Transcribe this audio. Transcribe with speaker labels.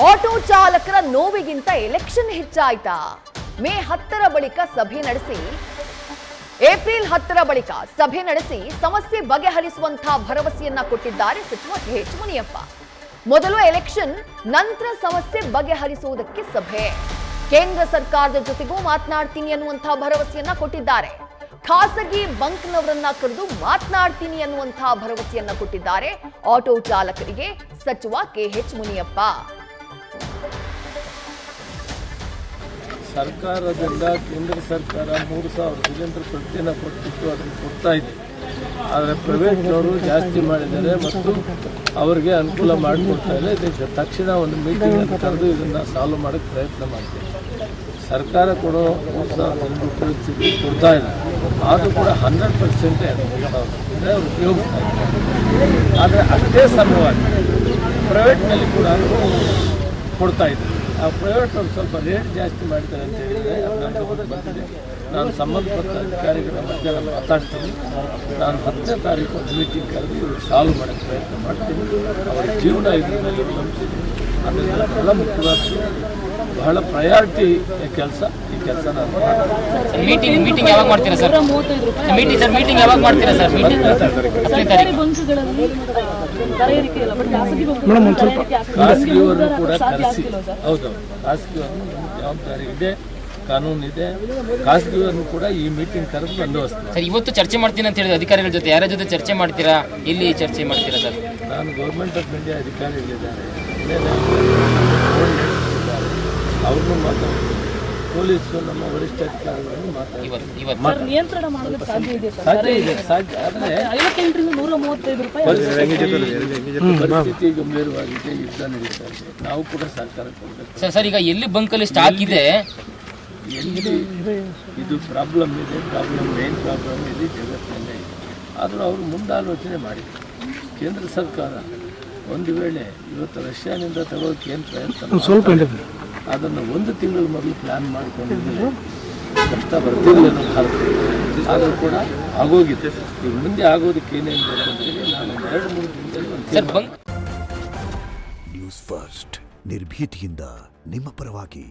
Speaker 1: Auto ಚಾಲಕರ ನೋವಿಗಿಂತ election ಹೆಚ್ಚಾಯ್ತಾ? May 10ರ ಬಳಿಕ ಸಭೆ ನಡೆಸಿ ಏಪ್ರಿಲ್ 10ರ ಬಳಿಕ ಸಭೆ ನಡೆಸಿ ಸಮಸ್ಯೆ ಬಗೆಹರಿಸುವಂತಹ ಭರವಸೆಯನ್ನ ಕೊಟ್ಟಿದ್ದಾರೆ ಸಚಿವ KH ಮುನಿಯಪ್ಪ. ಮೊದಲು ಎಲೆಕ್ಷನ್, ನಂತರ ಸಮಸ್ಯೆ ಬಗೆಹರಿಸುವುದಕ್ಕೆ ಸಭೆ. ಕೇಂದ್ರ ಸರ್ಕಾರದ ಜೊತೆಗೂ ಮಾತನಾಡ್ತೀನಿ ಅನ್ನುವಂತಹ ಭರವಸೆಯನ್ನ ಕೊಟ್ಟಿದ್ದಾರೆ. ಖಾಸಗಿ ಬಂಕ್ನವರನ್ನ ಕರೆದು ಮಾತನಾಡ್ತೀನಿ ಅನ್ನುವಂತಹ ಭರವಸೆಯನ್ನ ಕೊಟ್ಟಿದ್ದಾರೆ ಆಟೋ ಚಾಲಕರಿಗೆ ಸಚಿವ KH ಮುನಿಯಪ್ಪ.
Speaker 2: ಸರ್ಕಾರದಿಂದ ಕೇಂದ್ರ ಸರ್ಕಾರ 3,000 ಸಿಲಿಂಡರ್ ಪ್ರತಿಯನ್ನು ಕೊಟ್ಟಿತ್ತು, ಅದನ್ನು ಕೊಡ್ತಾ ಇದೆ. ಆದರೆ ಪ್ರೈವೇಟ್ನವರು ಜಾಸ್ತಿ ಮಾಡಿದ್ದಾರೆ ಮತ್ತು ಅವರಿಗೆ ಅನುಕೂಲ ಮಾಡಿಕೊಡ್ತಾ ಇಲ್ಲ. ಇದಕ್ಕೆ ತಕ್ಷಣ ಒಂದು ಮೀಟಿಂಗ್ ಕರೆದು ಇದನ್ನು ಸಾಲ್ವ್ ಮಾಡೋಕ್ಕೆ ಪ್ರಯತ್ನ ಮಾಡ್ತೀವಿ. ಸರ್ಕಾರ ಕೊಡೋ 3,000 ಪರಿಸ್ಥಿತಿ ಕೊಡ್ತಾ ಇಲ್ಲ, ಆದರೂ ಕೂಡ 100% ಉಪಯೋಗಿಸ್ತಾ ಇದ್ದಾರೆ. ಆದರೆ ಅಷ್ಟೇ ಸಮಯವಾಗಿ ಪ್ರೈವೇಟ್ನಲ್ಲಿ ಕೂಡ ಕೊಡ್ತಾ ಇದ್ದಾರೆ. ಆ ಪ್ರೈವೇಟ್ ಅವ್ರು ಸ್ವಲ್ಪ ರೇಟ್ ಜಾಸ್ತಿ ಮಾಡ್ತಾರೆ ಅಂತ ಹೇಳಿದರೆ ಅದು ಬಂದಿದೆ. ನಾನು ಸಂಬಂಧಪಟ್ಟ ಅಧಿಕಾರಿಗಳ ಮಧ್ಯ ಮಾತಾಡ್ತೀನಿ. ನಾನು 10ನೇ ತಾರೀಕು ಒಂದು ಮೀಟಿಂಗ್ ಕರೆದು ಇವ್ರಿಗೆ ಸಾಲ್ವ್ ಮಾಡೋಕ್ಕೆ ಪ್ರಯತ್ನ ಮಾಡ್ತೀನಿ. ಅವರ ಜೀವನ ಇದ್ರ ಮೇಲೆ ನಂಬಿಸಿದ್ದೀನಿ. ಅದರಿಂದ ಬಹಳ ಮುಖ್ಯವಾಗಿ ಬಹಳ ಪ್ರಯಾರಿಟಿ ಕೆಲಸ. ಈ ಕೆಲಸ ನಾನು ಮಾಡ್ತೀನಿ.
Speaker 3: ಮೀಟಿಂಗ್ ಯಾವಾಗ ಮಾಡ್ತೀರಾ ಸರ್? ಮೀಟಿಂಗ್ ಯಾವಾಗ ಮಾಡ್ತೀರಾ ಸರ್?
Speaker 2: ಖಾಸಗಿಯವರನ್ನು ಕೂಡ ಕರೆಸಿ, ಹೌದು, ಖಾಸಗಿಯವರನ್ನು ಜವಾಬ್ದಾರಿ ಇದೆ, ಕಾನೂನು ಇದೆ. ಖಾಸಗಿಯವರನ್ನು ಕೂಡ ಈ ಮೀಟಿಂಗ್ ಕರೆದು ಬಂದೋಬಸ್ತು.
Speaker 3: ಸರ್, ಇವತ್ತು ಚರ್ಚೆ ಮಾಡ್ತೀನಿ ಅಂತ ಹೇಳಿದ ಅಧಿಕಾರಿಗಳ ಜೊತೆ ಯಾರ ಜೊತೆ ಚರ್ಚೆ ಮಾಡ್ತೀರಾ? ಎಲ್ಲಿ ಚರ್ಚೆ ಮಾಡ್ತೀರಾ ಸರ್?
Speaker 2: ನಾನು ಗೌರ್ಮೆಂಟ್ ಆಫ್ ಇಂಡಿಯಾ ಅಧಿಕಾರಿಗಳಿದ್ದಾರೆ, ಅವ್ರನ್ನೂ ಮಾತಾಡ್ತೀನಿ. ಪೊಲೀಸರು ನಮ್ಮ ವರಿಷ್ಠ ಅಧಿಕಾರಿಗಳನ್ನು ಮಾತಾಡ್ತೀನಿ.
Speaker 4: ನಿಯಂತ್ರಣ ಮಾಡೋದಕ್ಕೆ ಸಾಧ್ಯ ಇದೆ
Speaker 2: ಸಾಧ್ಯ ಇದೆ, ಸಾಧ್ಯ. ಆದರೆ
Speaker 4: 135 ರೂಪಾಯಿ
Speaker 2: ಪರಿಸ್ಥಿತಿ ಗಂಭೀರವಾಗಿದೆ, ಯುದ್ಧ ನಡೀತಾ ಇದೆ. ನಾವು ಕೂಡ ಸಹಕಾರ ಕೊಡಬೇಕು.
Speaker 3: ಸರ್, ಈಗ ಎಲ್ಲಿ ಬಂಕಲ್ಲಿ ಸ್ಟಾಕ್ ಇದೆ,
Speaker 2: ಎಲ್ಲಿ ಇದು ಪ್ರಾಬ್ಲಮ್ ಇದೆ, ಮೇನ್ ಪ್ರಾಬ್ಲಮ್ ಇದೆ ಜಗತ್ತಿನಲ್ಲೇ ಇದೆ. ಆದರೂ ಅವರು ಮುಂದಾಲೋಚನೆ ಮಾಡಿದರು. ಕೇಂದ್ರ ಸರ್ಕಾರ ಒಂದು ವೇಳೆ ಇವತ್ತು ರಷ್ಯಾನಿಂದ ತಗೊಳ್ಳೋಕೆ ಏನು ಪ್ರಯತ್ನ ಅದನ್ನು 1 ತಿಂಗಳ ಮೊದಲು ಪ್ಲ್ಯಾನ್ ಮಾಡಿಕೊಂಡಿದ್ದರೆ ಕಷ್ಟ ಬರ್ತಿರಲಿಲ್ಲ ಭಾರತ. ಆದರೂ ಕೂಡ ಆಗೋಗಿದೆ. ಈಗ ಮುಂದೆ ಆಗೋದಕ್ಕೆ ಏನೇನು ಬೇಕು ಅಂತೇಳಿ ನಾನು 2-3 ದಿನದಲ್ಲಿ
Speaker 5: ನ್ಯೂಸ್ ಫಸ್ಟ್ ನಿರ್ಭೀತಿಯಿಂದ ನಿಮ್ಮ ಪರವಾಗಿ.